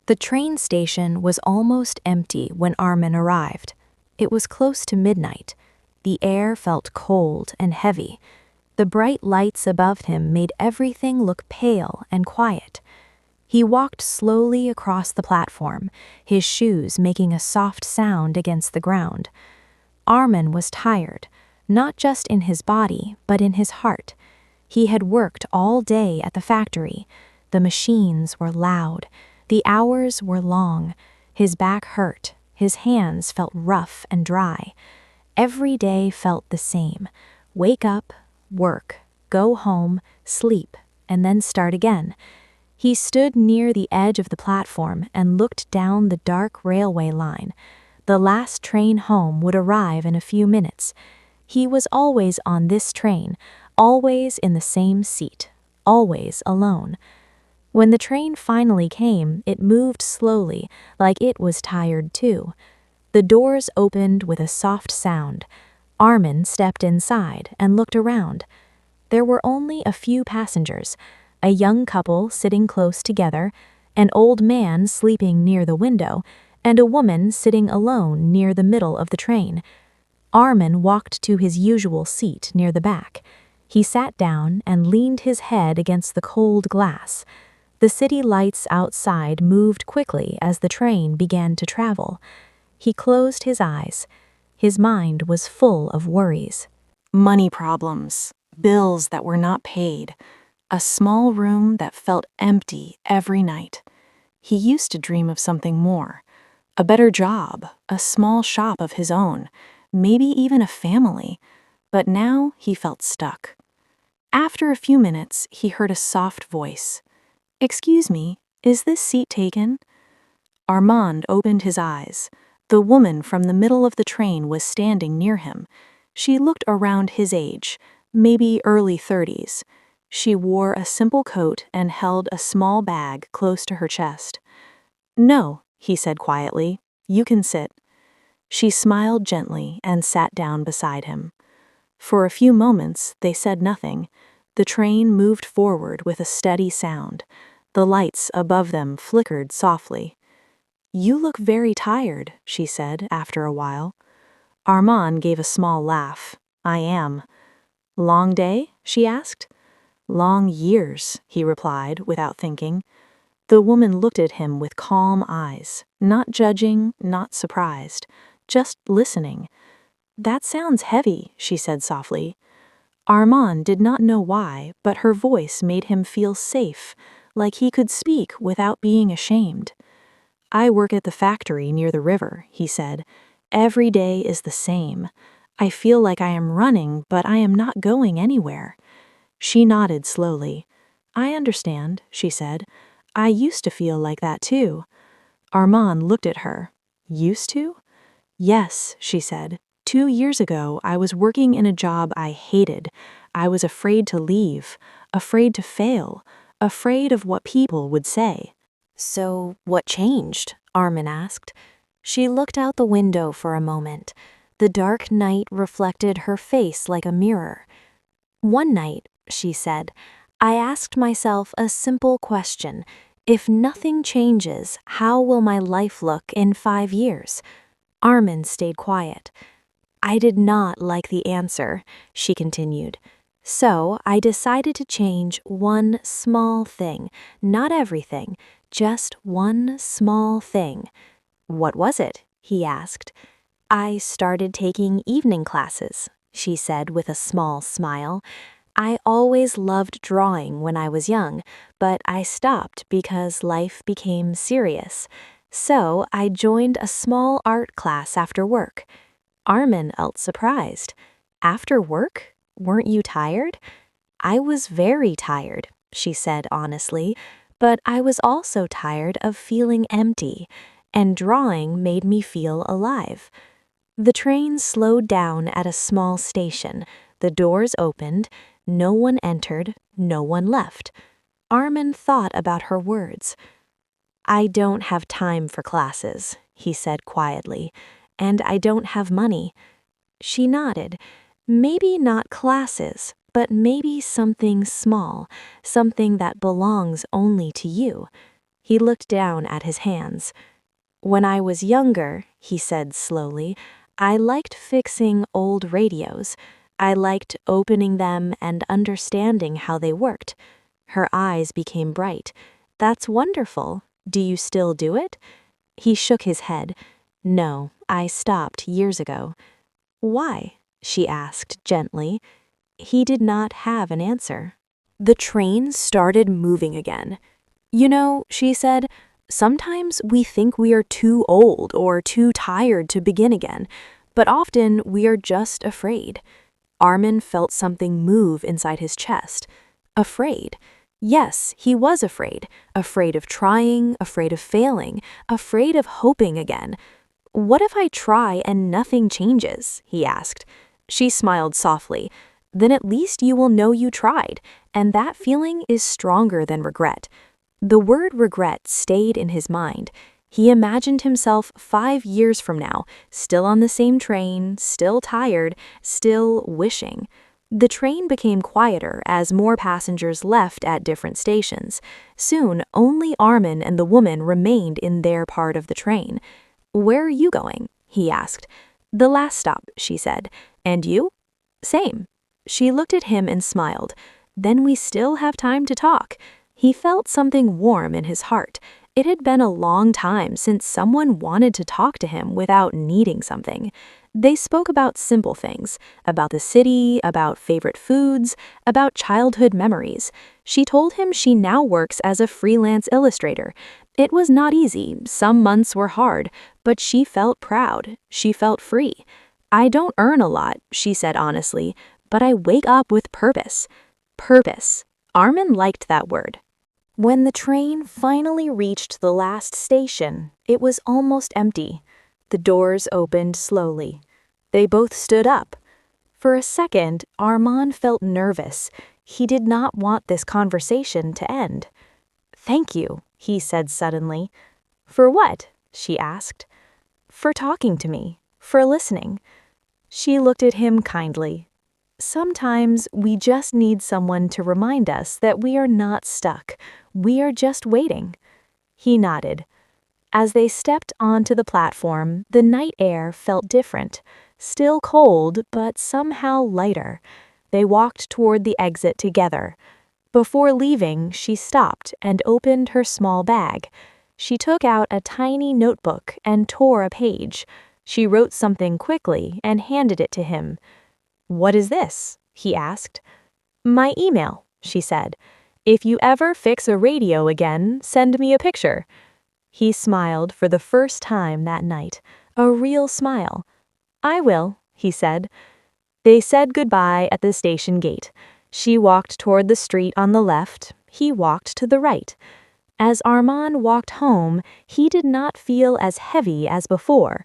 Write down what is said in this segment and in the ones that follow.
The train station was almost empty when Armin arrived. It was close to midnight. The air felt cold and heavy. The bright lights above him made everything look pale and quiet. He walked slowly across the platform, his shoes making a soft sound against the ground. Armin was tired, not just in his body, but in his heart. He had worked all day at the factory. The machines were loud. The hours were long. His back hurt. His hands felt rough and dry. Every day felt the same. Wake up, work, go home, sleep, and then start again. He stood near the edge of the platform and looked down the dark railway line. The last train home would arrive in a few minutes. He was always on this train, always in the same seat, always alone. When the train finally came, it moved slowly, like it was tired too. The doors opened with a soft sound. Armin stepped inside and looked around. There were only a few passengers, a young couple sitting close together, an old man sleeping near the window, and a woman sitting alone near the middle of the train. Armin walked to his usual seat near the back. He sat down and leaned his head against the cold glass. The city lights outside moved quickly as the train began to travel. He closed his eyes. His mind was full of worries. Money problems, bills that were not paid, a small room that felt empty every night. He used to dream of something more, a better job, a small shop of his own, maybe even a family, but now he felt stuck. After a few minutes, he heard a soft voice. "Excuse me, is this seat taken?" Armand opened his eyes. The woman from the middle of the train was standing near him. She looked around his age, maybe early 30s. She wore a simple coat and held a small bag close to her chest. "No," he said quietly, "you can sit." She smiled gently and sat down beside him. For a few moments, they said nothing. The train moved forward with a steady sound. The lights above them flickered softly. "You look very tired," she said after a while. Armand gave a small laugh. "I am." "Long day?" she asked. "Long years," he replied without thinking. The woman looked at him with calm eyes, not judging, not surprised, just listening. "That sounds heavy," she said softly. Armand did not know why, but her voice made him feel safe, like he could speak without being ashamed. "I work at the factory near the river," he said. "Every day is the same. I feel like I am running, but I am not going anywhere." She nodded slowly. "I understand," she said. "I used to feel like that too." Armand looked at her. "Used to?" "Yes," she said. 2 years ago, I was working in a job I hated. I was afraid to leave, afraid to fail, afraid of what people would say." "So, what changed?" Armin asked. She looked out the window for a moment. The dark night reflected her face like a mirror. "One night," she said, "I asked myself a simple question. If nothing changes, how will my life look in 5 years?" Armin stayed quiet. "I did not like the answer," she continued. "So I decided to change one small thing, not everything, just one small thing." "What was it?" he asked. "I started taking evening classes," she said with a small smile. "I always loved drawing when I was young, but I stopped because life became serious. So I joined a small art class after work." Armin felt surprised. "After work? Weren't you tired?" "I was very tired," she said honestly, "but I was also tired of feeling empty, and drawing made me feel alive." The train slowed down at a small station. The doors opened. No one entered, no one left. Armin thought about her words. "I don't have time for classes," he said quietly, "and I don't have money." She nodded. "Maybe not classes, but maybe something small, something that belongs only to you." He looked down at his hands. "When I was younger," he said slowly, "I liked fixing old radios. I liked opening them and understanding how they worked." Her eyes became bright. "That's wonderful. Do you still do it?" He shook his head. "No, I stopped years ago." "Why?" she asked gently. He did not have an answer. The train started moving again. "You know," she said, "sometimes we think we are too old or too tired to begin again, but often we are just afraid." Armin felt something move inside his chest. Afraid. Yes, he was afraid. Afraid of trying, afraid of failing, afraid of hoping again. "What if I try and nothing changes?" he asked. She smiled softly. "Then at least you will know you tried, and that feeling is stronger than regret." The word regret stayed in his mind. He imagined himself 5 years from now, still on the same train, still tired, still wishing. The train became quieter as more passengers left at different stations. Soon, only Armin and the woman remained in their part of the train. "Where are you going?" he asked. "The last stop," she said. "And you?" "Same." She looked at him and smiled. "Then we still have time to talk." He felt something warm in his heart. It had been a long time since someone wanted to talk to him without needing something. They spoke about simple things, about the city, about favorite foods, about childhood memories. She told him she now works as a freelance illustrator. It was not easy, some months were hard, but she felt proud, she felt free. "I don't earn a lot," she said honestly, "but I wake up with purpose." Purpose. Armin liked that word. When the train finally reached the last station, it was almost empty. The doors opened slowly. They both stood up. For a second, Armand felt nervous. He did not want this conversation to end. "Thank you," he said suddenly. "For what?" she asked. "For talking to me, for listening." She looked at him kindly. "Sometimes we just need someone to remind us that we are not stuck. We are just waiting." He nodded. As they stepped onto the platform, the night air felt different. Still cold, but somehow lighter. They walked toward the exit together. Before leaving, she stopped and opened her small bag. She took out a tiny notebook and tore a page. She wrote something quickly and handed it to him. "What is this?" he asked. "My email," she said. "If you ever fix a radio again, send me a picture." He smiled for the first time that night, a real smile. "I will," he said. They said goodbye at the station gate. She walked toward the street on the left, he walked to the right. As Armand walked home, he did not feel as heavy as before.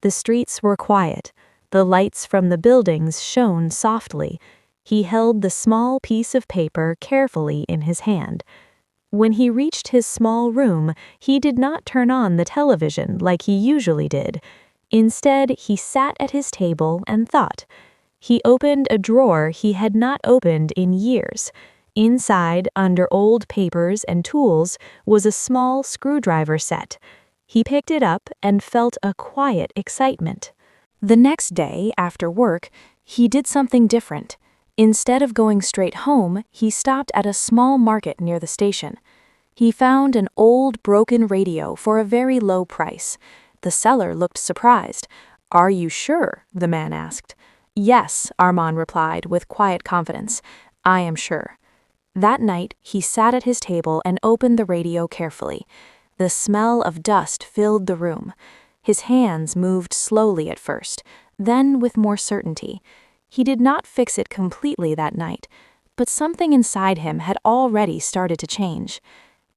The streets were quiet. The lights from the buildings shone softly. He held the small piece of paper carefully in his hand. When he reached his small room, he did not turn on the television like he usually did. Instead, he sat at his table and thought. He opened a drawer he had not opened in years. Inside, under old papers and tools, was a small screwdriver set. He picked it up and felt a quiet excitement. The next day, after work, he did something different. Instead of going straight home, he stopped at a small market near the station. He found an old, broken radio for a very low price. The seller looked surprised. "Are you sure?" the man asked. "Yes," Armand replied with quiet confidence. "I am sure." That night, he sat at his table and opened the radio carefully. The smell of dust filled the room. His hands moved slowly at first, then with more certainty. He did not fix it completely that night, but something inside him had already started to change.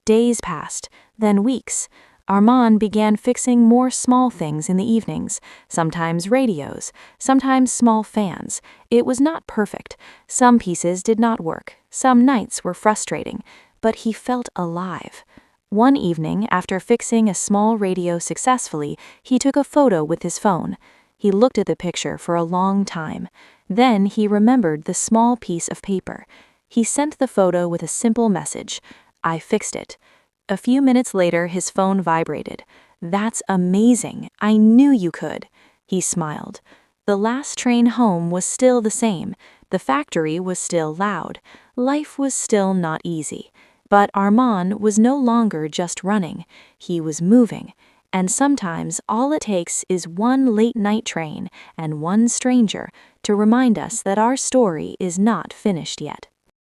Days passed, then weeks. Armand began fixing more small things in the evenings, sometimes radios, sometimes small fans. It was not perfect. Some pieces did not work. Some nights were frustrating, but he felt alive. One evening, after fixing a small radio successfully, he took a photo with his phone. He looked at the picture for a long time. Then he remembered the small piece of paper. He sent the photo with a simple message. "I fixed it." A few minutes later, his phone vibrated. "That's amazing. I knew you could." He smiled. The last train home was still the same. The factory was still loud. Life was still not easy. But Armand was no longer just running. He was moving. And sometimes all it takes is one late-night train and one stranger to remind us that our story is not finished yet.